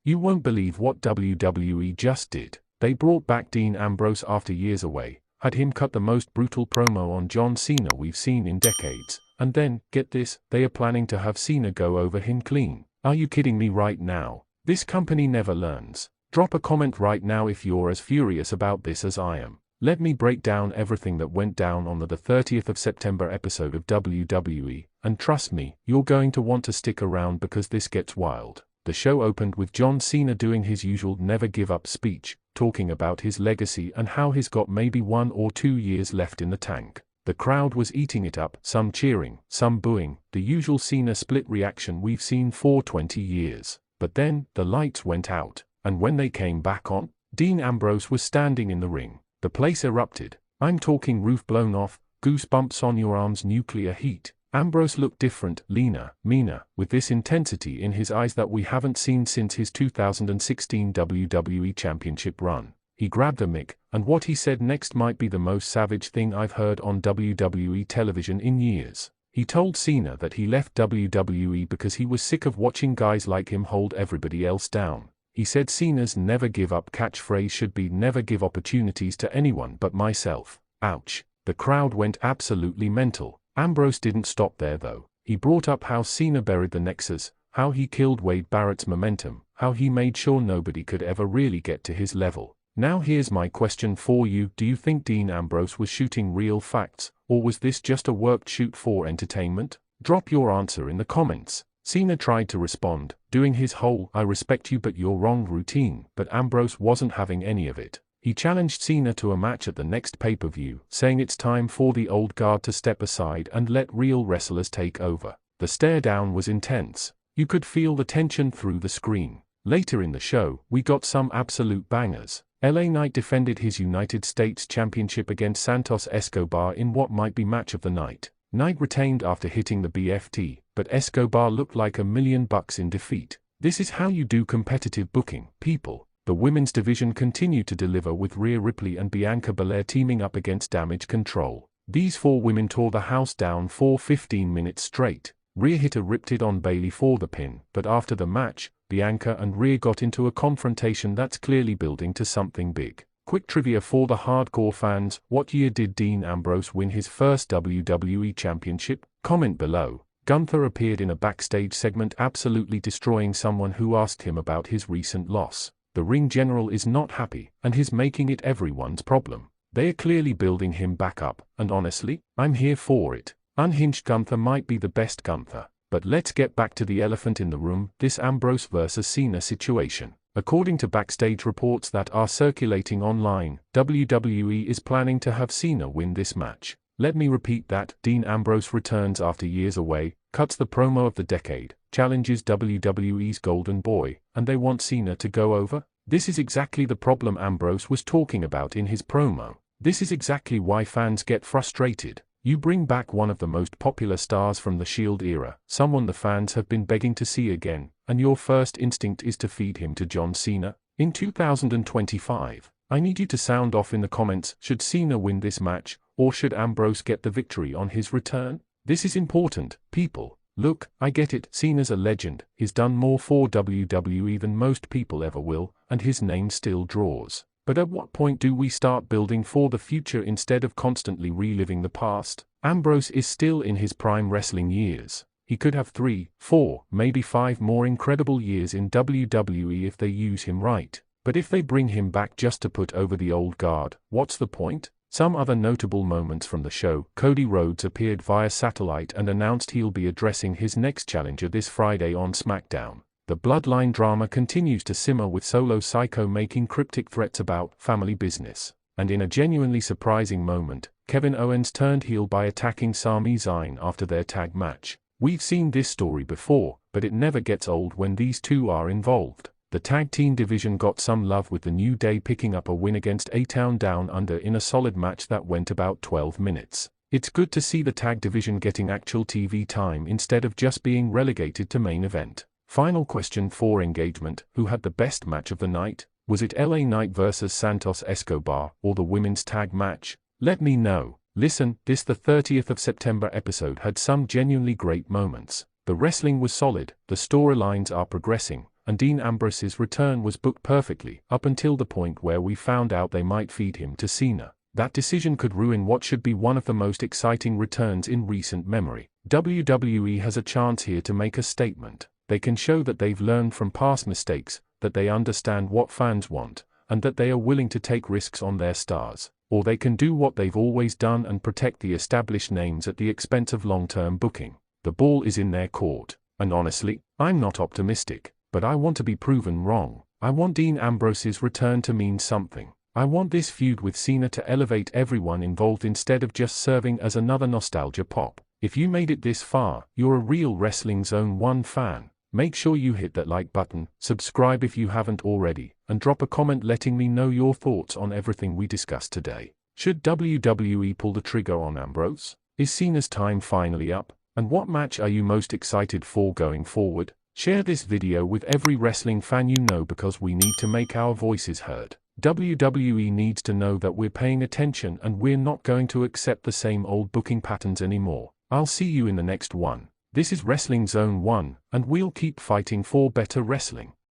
You won't believe what WWE just did. They brought back Dean Ambrose after years away, had him cut the most brutal promo on John Cena we've seen in decades, and then, get this, they are planning to have Cena go over him clean. Are you kidding me right now? This company never learns. Drop a comment right now if you're as furious about this as I am. Let me break down everything that went down on the 30th of September episode of WWE, and trust me, you're going to want to stick around because this gets wild. The show opened with John Cena doing his usual never give up speech, talking about his legacy and how he's got maybe 1 or 2 years left in the tank. The crowd was eating it up, some cheering, some booing, the usual Cena split reaction we've seen for 20 years. But then, the lights went out, and when they came back on, Dean Ambrose was standing in the ring. The place erupted. I'm talking roof blown off, goosebumps on your arms, nuclear heat. Ambrose looked different, leaner, meaner, with this intensity in his eyes that we haven't seen since his 2016 WWE Championship run. He grabbed a mic, and what he said next might be the most savage thing I've heard on WWE television in years. He told Cena that he left WWE because he was sick of watching guys like him hold everybody else down. He said Cena's never give up catchphrase should be never give opportunities to anyone but myself. Ouch. The crowd went absolutely mental. Ambrose didn't stop there though. He brought up how Cena buried the Nexus, how he killed Wade Barrett's momentum, how he made sure nobody could ever really get to his level. Now here's my question for you. Do you think Dean Ambrose was shooting real facts, or was this just a worked shoot for entertainment? Drop your answer in the comments. Cena tried to respond, doing his whole "I respect you but you're wrong" routine, but Ambrose wasn't having any of it. He challenged Cena to a match at the next pay-per-view, saying it's time for the old guard to step aside and let real wrestlers take over. The stare-down was intense. You could feel the tension through the screen. Later in the show, we got some absolute bangers. LA Knight defended his United States Championship against Santos Escobar in what might be match of the night. Knight retained after hitting the BFT, but Escobar looked like $1 million in defeat. This is how you do competitive booking, people. The women's division continued to deliver with Rhea Ripley and Bianca Belair teaming up against Damage CTRL. These 4 women tore the house down for 15 minutes straight. Rhea hit a Riptide on Bayley for the pin, but after the match, Bianca and Rhea got into a confrontation that's clearly building to something big. Quick trivia for the hardcore fans: what year did Dean Ambrose win his first WWE Championship? Comment below. Gunther appeared in a backstage segment absolutely destroying someone who asked him about his recent loss. The ring general is not happy, and he's making it everyone's problem. They are clearly building him back up, and honestly, I'm here for it. Unhinged Gunther might be the best Gunther. But let's get back to the elephant in the room, this Ambrose vs Cena situation. According to backstage reports that are circulating online, WWE is planning to have Cena win this match. Let me repeat that: Dean Ambrose returns after years away, cuts the promo of the decade, challenges WWE's Golden Boy, and they want Cena to go over? This is exactly the problem Ambrose was talking about in his promo. This is exactly why fans get frustrated. You bring back one of the most popular stars from the Shield era, someone the fans have been begging to see again, and your first instinct is to feed him to John Cena? In 2025, I need you to sound off in the comments: should Cena win this match, or should Ambrose get the victory on his return? This is important, people. Look, I get it, Cena's a legend, he's done more for WWE than most people ever will, and his name still draws. But at what point do we start building for the future instead of constantly reliving the past? Ambrose is still in his prime wrestling years. He could have 3, 4, maybe 5 more incredible years in WWE if they use him right. But if they bring him back just to put over the old guard, what's the point? Some other notable moments from the show: Cody Rhodes appeared via satellite and announced he'll be addressing his next challenger this Friday on SmackDown. The Bloodline drama continues to simmer, with Solo Psycho making cryptic threats about family business. And in a genuinely surprising moment, Kevin Owens turned heel by attacking Sami Zayn after their tag match. We've seen this story before, but it never gets old when these two are involved. The tag team division got some love, with the New Day picking up a win against A-Town Down Under in a solid match that went about 12 minutes. It's good to see the tag division getting actual TV time instead of just being relegated to main event. Final question for engagement: who had the best match of the night? Was it LA Knight vs Santos Escobar, or the women's tag match? Let me know. Listen, this the 30th of September episode had some genuinely great moments. The wrestling was solid, the storylines are progressing, and Dean Ambrose's return was booked perfectly, up until the point where we found out they might feed him to Cena. That decision could ruin what should be one of the most exciting returns in recent memory. WWE has a chance here to make a statement. They can show that they've learned from past mistakes, that they understand what fans want, and that they are willing to take risks on their stars. Or they can do what they've always done and protect the established names at the expense of long-term booking. The ball is in their court. And honestly, I'm not optimistic, but I want to be proven wrong. I want Dean Ambrose's return to mean something. I want this feud with Cena to elevate everyone involved instead of just serving as another nostalgia pop. If you made it this far, you're a real Wrestling Zone 1 fan. Make sure you hit that like button, subscribe if you haven't already, and drop a comment letting me know your thoughts on everything we discussed today. Should WWE pull the trigger on Ambrose? Is Cena's time finally up? And what match are you most excited for going forward? Share this video with every wrestling fan you know because we need to make our voices heard. WWE needs to know that we're paying attention and we're not going to accept the same old booking patterns anymore. I'll see you in the next one. This is Wrestling Zone 1, and we'll keep fighting for better wrestling.